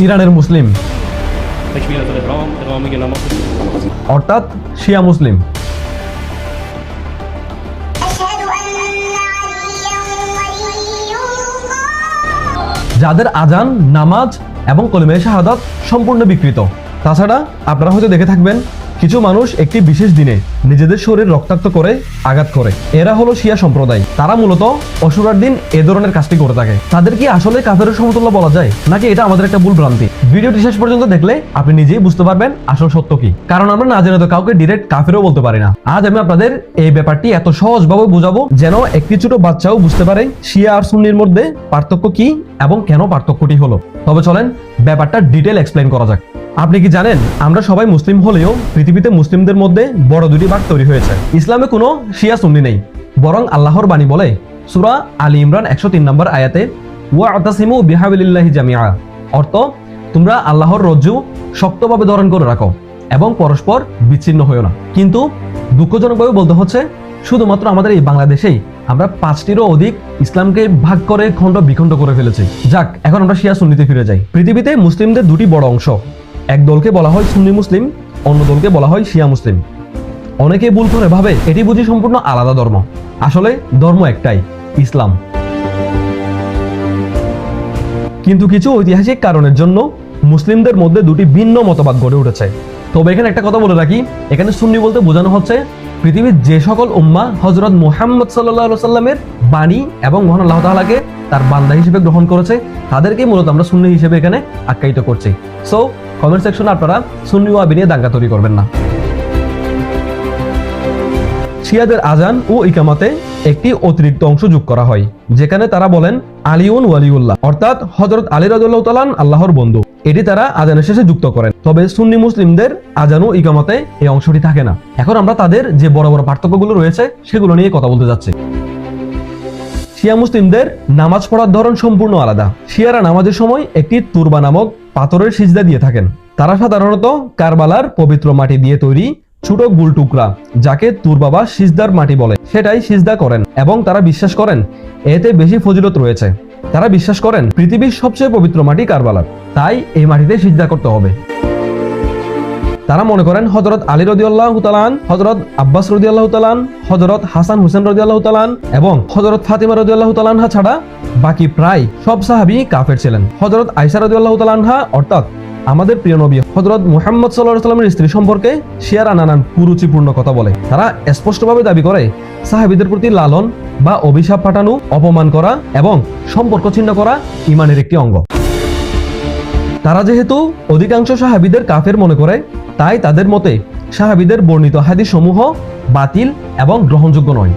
ইরানের মুসলিম, تكبيرة الإحرام إرامي نمط অর্থাৎ শিয়া মুসলিম। أشهد أن عليا ولي الله যাদের আজান, নামাজ এবং কলিমায়ে শাহাদাত সম্পূর্ণ বিকৃত। তাছাড়া আপনারা হয়তো দেখে থাকবেন কিছু মানুষ একটি বিশেষ দিনে নিজেদের শরীর রক্তাক্ত করে আঘাত করে। এরা হলো শিয়া সম্প্রদায়। তারা মূলত অশুরার দিন এ ধরনের কাজটি করে থাকে। তাদের কি আসলে কাফেরের সমতুল্য বলা যায়, নাকি এটা আমাদের একটা ভুল ভ্রান্তি? ভিডিওটি শেষ পর্যন্ত দেখলে আপনি নিজেই বুঝতে পারবেন আসল সত্য কি। কারণ আমরা না জেনে তো কাউকে ডিরেক্ট কাফেরও বলতে পারি না। আজ আমি আপনাদের এই ব্যাপারটি এত সহজভাবে বুঝাবো যেন একটি ছোট বাচ্চাও বুঝতে পারে শিয়া আর সুন্নির মধ্যে পার্থক্য কি এবং কেন পার্থক্যটি হলো। তবে চলেন ব্যাপারটা ডিটেল এক্সপ্লেইন করা যাক। আপনি কি জানেন আমরা সবাই মুসলিম হলেও পৃথিবীতে মুসলিমদের মধ্যে বড় দুটি ভাগ তৈরি হয়েছে। ইসলামে কোনো শিয়া সুন্নি নেই, বরং আল্লাহর বাণী বলে সূরা আলী ইমরান 103 নম্বর আয়াতে ওয়া'তাসিমু বিহাবিলিল্লাহি জামিআ, অর্থ তোমরা আল্লাহর রজ্জু শক্তভাবে ধারণ করে রাখো এবং পরস্পর বিচ্ছিন্ন হয়ো না। কিন্তু দুঃখজনকভাবে বলতে হচ্ছে শুধুমাত্র আমাদের এই বাংলাদেশেই আমরা 5টিরও অধিক ইসলামকে ভাগ করে খণ্ড বিখণ্ড করে ফেলেছি। যাক, এখন আমরা শিয়া সুন্নিতে ফিরে যাই। পৃথিবীতে মুসলিমদের দুটি বড় অংশ, এক দলকে বলা হয় সুন্নি মুসলিম, অন্য দলকে বলা হয় শিয়া মুসলিম। অনেকে ভুল করে ভাবে এটি বুঝি সম্পূর্ণ আলাদা ধর্ম। আসলে ধর্ম একটাই, ইসলাম। কিন্তু কিছু ঐতিহাসিক কারণের জন্য মুসলিমদের মধ্যে দুটি ভিন্ন মতবাদ গড়ে উঠেছে। তবে এখানে একটা কথা বলে রাখি, এখানে সুন্নি বলতে বোঝানো হচ্ছে পৃথিবীর যে সকল উম্মাহ হযরত মুহাম্মদ সাল্লাল্লাহু আলাইহি সাল্লামের বাণী এবং মহান আল্লাহ তাআলাকে তার বান্দা হিসেবে গ্রহণ করেছে, তাদেরকে মূলত আমরা সুন্নি হিসেবে এখানে আখ্যায়িত করছি। সো কমেন্ট সেকশনে আপনারা সুন্নি ওয়াহাবি নিয়ে দাঙ্গা তৈরি করবেন না। শিয়াদের আজান ও ইকামাতে একটি অতিরিক্ত অংশ যোগ করা হয়, যেখানে তারা বলেন আলিউন ওয়ালিউল্লাহ, অর্থাৎ হযরত আলী রাদিয়াল্লাহু তাআলা আল্লাহর বন্ধু। এটি তারা আজানের শেষে যুক্ত করেন। তবে সুন্নি মুসলিমদের আজান ও ইকামাতে এই অংশটি থাকে না। এখন আমরা তাদের যে বড় বড় পার্থক্যগুলো রয়েছে সেগুলো নিয়ে কথা বলতে যাচ্ছি। শিয়া মুসলিমদের নামাজ পড়ার ধরন সম্পূর্ণ আলাদা। শিয়ারা নামাজের সময় একটি তুরবা নামক পাথরের সিজদা দিয়ে থাকেন। তারা সাধারণত কারবালার পবিত্র মাটি দিয়ে তৈরি ছোট গুল টুকরা, যাকে তুরবা বা সিজদার মাটি বলে, সেটাই সিজদা করেন এবং তারা বিশ্বাস করেন এতে বেশি ফজিলত রয়েছে। তারা বিশ্বাস করেন পৃথিবীর সবচেয়ে পবিত্র মাটি কারবালার, তাই এই মাটিতে সিজদা করতে হবে। তারা মনে করেন হযরত আলী রাদিয়াল্লাহু তাআলা, হযরত আব্বাস রাদিয়াল্লাহু তাআলা, হযরত হাসান হুসেন রাদিয়াল্লাহু তাআলা এবং হযরত ফাতিমা রাদিয়াল্লাহু তাআলা ছাড়া বাকি প্রায় সব সাহাবী কাফের ছিলেন। হযরত আয়েশা রাদিয়াল্লাহু তাআলা অর্থাৎ আমাদের প্রিয় নবী হযরত মুহাম্মদ সাল্লাল্লাহু আলাইহি ওয়াসাল্লামের স্ত্রী সম্পর্কে শিয়ারা নানান কুরুচিপূর্ণ কথা বলে। তারা স্পষ্টভাবে দাবি করে সাহাবীদের প্রতি লালন বা অভিশাপ পাঠানো, অপমান করা এবং সম্পর্ক ছিন্ন করা ঈমানের একটি অঙ্গ। তারা যেহেতু অধিকাংশ সাহাবীদের কাফের মনে করে, তাই তাদের মতে সাহাবীদের বর্ণিত হাদিস সমূহ বাতিল এবং গ্রহণযোগ্য নয়।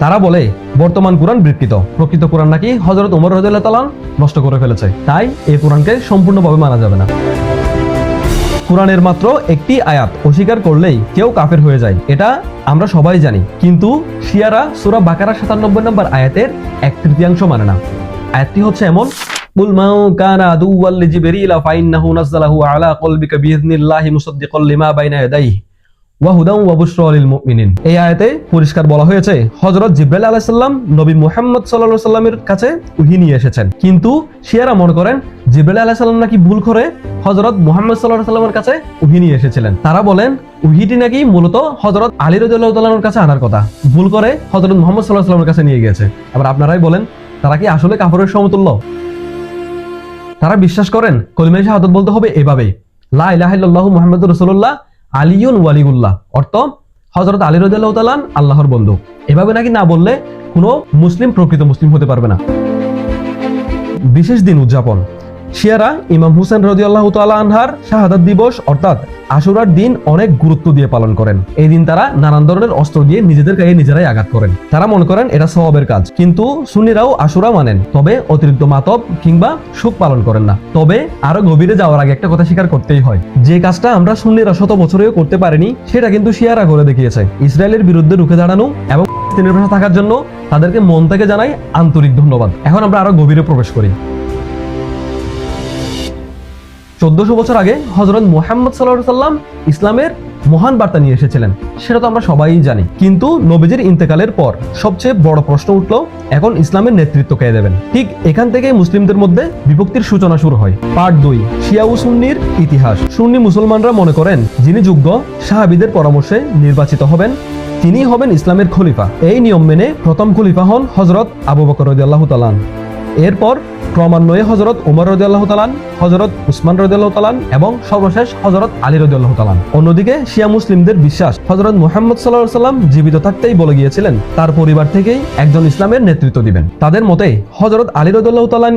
তারা বলে বর্তমান কুরআন বিকৃত, প্রকৃত কুরআন নাকি হযরত ওমর রাদিয়াল্লাহু তাআলা নষ্ট করে ফেলেছে, তাই এই কুরআনকে সম্পূর্ণভাবে মানা যাবে না। কুরআনের মাত্র একটি আয়াত অস্বীকার করলেই কেউ কাফের হয়ে যায়, এটা আমরা সবাই জানি। কিন্তু শিয়ারা সূরা বাকারা 97 নম্বর আয়াতের 1/3 মানে না। আয়াতটি হচ্ছে এমন, কুল মাউ কানা আদুওয়াল লিজিবরিল ফাইন্নাহু নাযালাহু আলা কলবিকা বিইذনিল্লাহি মুসাদ্দিকাল লিমা বাইনা ইয়াদাইহি ওয়া হুদান ওয়া বুশরা লিল মুমিনিন। এই আয়াতে পরিষ্কার বলা হয়েছে হযরত জিবরাইল আলাইহিস সালাম নবী মুহাম্মদ সাল্লাল্লাহু আলাইহি সাল্লামের কাছে ওহী নিয়ে এসেছেন। কিন্তু শিয়ারা মনে করেন জিবরাইল আলাইহিস সালাম নাকি ভুল করে হযরত মুহাম্মদ সাল্লাল্লাহু আলাইহি সাল্লামের কাছে ওহী নিয়ে এসেছিলেন। তারা বলেন ওহীটি নাকি মূলত হযরত আলী রাদিয়াল্লাহু তাআলার কাছে আনার কথা, ভুল করে হযরত মুহাম্মদ সাল্লাল্লাহু আলাইহি সাল্লামের কাছে নিয়ে গিয়েছে। আবার আপনারাই বলেন তারা কি আসলে কাফেরের সমতুল্য? তারা বিশ্বাস করেন কলিমায়ে শাহাদাত বলতে হবে এভাবে, লা ইলাহা ইল্লাল্লাহু মুহাম্মাদুর রাসূলুল্লাহ আলিউন ওয়ালিউল্লাহ, অর্থ হযরত আলী রাদিয়াল্লাহু তাআলা আল্লাহর বন্ধু। এভাবে নাকি না বললে কোনো মুসলিম প্রকৃত মুসলিম হতে পারবে না। বিশেষ দিন উদযাপন, শিয়ারা ইমাম হুসেন রাদিয়াল্লাহু তাআলা আনহার শাহাদাত দিবস অর্থাৎ আশুরার দিন অনেক গুরুত্ব দিয়ে পালন করেন। এই দিন তারা নানান ধরনের অস্ত্র দিয়ে নিজেদের গায়ে নিজেরাই আঘাত করেন। তারা মনে করেন এটা সওয়াবের কাজ। কিন্তু সুন্নিরাও আশুরা মানেন, তবে অতিরিক্ত মাতব কিংবা শোক পালন করেন না। তবে আরো গভীরে যাওয়ার আগে একটা কথা স্বীকার করতেই হয়, যে কাজটা আমরা সুন্নিরা শত বছরেও করতে পারিনি সেটা কিন্তু শিয়ারা করে দেখিয়েছে। ইসরায়েলের বিরুদ্ধে রুখে দাঁড়ানো এবং ফিলিস্তিনের পাশে থাকার জন্য তাদেরকে মন থেকে জানাই আন্তরিক ধন্যবাদ। এখন আমরা আরো গভীরে প্রবেশ করি। 1400 বছর আগে হযরত মুহাম্মদ সাল্লাল্লাহু আলাইহি সাল্লাম ইসলামের মহান বার্তা নিয়ে এসেছিলেন, সেটা তো আমরা সবাই জানি। কিন্তু নবীজির ইন্তেকালের পর সবচেয়ে বড় প্রশ্ন উঠলো, এখন ইসলামের নেতৃত্ব কে দেবেন? ঠিক এখান থেকে মুসলিমদের মধ্যে বিভক্তির সূচনা শুরু হয়। পার্ট 2, শিয়া ও সুন্নির ইতিহাস। সুন্নি মুসলমানরা মনে করেন যিনি যোগ্য সাহাবীদের পরামর্শে নির্বাচিত হবেন তিনি হবেন ইসলামের খলিফা। এই নিয়ম মেনে প্রথম খলিফা হন হযরত আবু বকর রাদিয়াল্লাহু তাআলা। এরপর ক্রমান্বয়ে হযরত উমর রাদিয়াল্লাহু তাআলা, হযরত উসমান রাদিয়াল্লাহু তাআলা এবং সর্বশেষ হযরত আলী রাদিয়াল্লাহু তাআলা। অন্যদিকে শিয়া মুসলিমদের বিশ্বাস, হযরত মুহাম্মদ সাল্লাল্লাহু আলাইহি ওয়াসাল্লাম জীবিত থাকতেই বলে গিয়েছিলেন তার পরিবার থেকেই একজন ইসলামের নেতৃত্ব দিবেন। তাদের মতে হযরত আলী রাদিয়াল্লাহু তাআলা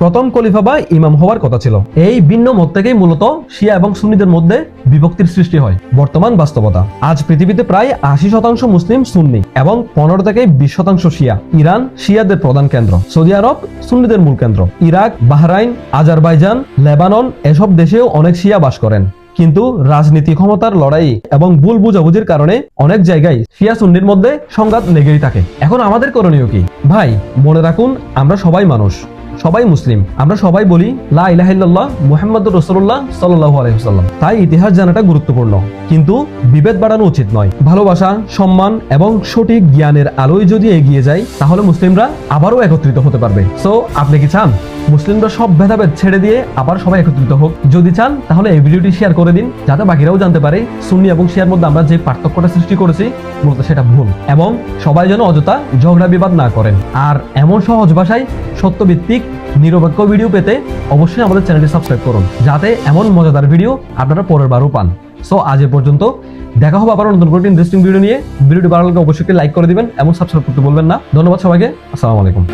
প্রথম খলিফা বা ইমাম হওয়ার কথা ছিল। এই ভিন্ন মত থেকেই মূলত শিয়া এবং সুন্নিদের মধ্যে বিভক্তির সৃষ্টি হয়। বর্তমান বাস্তবতা, আজ পৃথিবীতে প্রায় 80% মুসলিম সুন্নি এবং 15 থেকে 20% শিয়া। ইরান শিয়াদের প্রধান কেন্দ্র, সৌদি আরব সুন্নিদের মূল কেন্দ্র, ইরাক, বাহরাইন, আজারবাইজান, লেবানন এসব দেশেও অনেক শিয়া বাস করেন। কিন্তু রাজনীতি, ক্ষমতার লড়াই এবং ভুল বুঝাবুঝির কারণে অনেক জায়গায় শিয়া সুন্নির মধ্যে সংঘাত লেগেই থাকে। এখন আমাদের করণীয় কি? ভাই, মনে রাখুন আমরা সবাই মানুষ, সবাই মুসলিম, আমরা সবাই বলি লা ইলাহা ইল্লাল্লাহ মুহাম্মাদুর রাসূলুল্লাহ সাল্লাল্লাহু আলাইহি ওয়াসাল্লাম। তাই ইতিহাস জানাটা গুরুত্বপূর্ণ, কিন্তু বিভেদ বাড়ানো উচিত নয়। ভালোবাসা, সম্মান এবং সঠিক জ্ঞানের আলোয় যদি এগিয়ে যায় তাহলে মুসলিমরা আবারও একত্রিত হতে পারবে। সো আপনি কি চান মুসলিমরা সব ভেদাভেদ ছেড়ে দিয়ে আবার সবাই একত্রিত হোক? যদি চান তাহলে এই ভিডিওটি শেয়ার করে দিন, যাতে বাকিরাও জানতে পারে সুন্নি এবং শিয়ার মধ্যে আমরা যে পার্থক্যটা সৃষ্টি করেছি মূলত সেটা ভুল, এবং সবাই যেন অযথা ঝগড়া বিবাদ না করেন। আর এমন সহজ ভাষায় সত্যভিত্তিক নিরপেক্ষ ভিডিও পেতে অবশ্যই আমাদের চ্যানেলটি সাবস্ক্রাইব করুন, যাতে এমন মজাদার ভিডিও আপনারা পরের বারও পান। সো আজ এ পর্যন্ত, দেখা হবে আবার নতুন কোনো ইন্টারেস্টিং ভিডিও নিয়ে। ভিডিওটি ভালো লাগলে অবশ্যই লাইক করে দিবেন এবং সাবস্ক্রাইব করতে বলবেন না। ধন্যবাদ সবাইকে, আসসালামু আলাইকুম।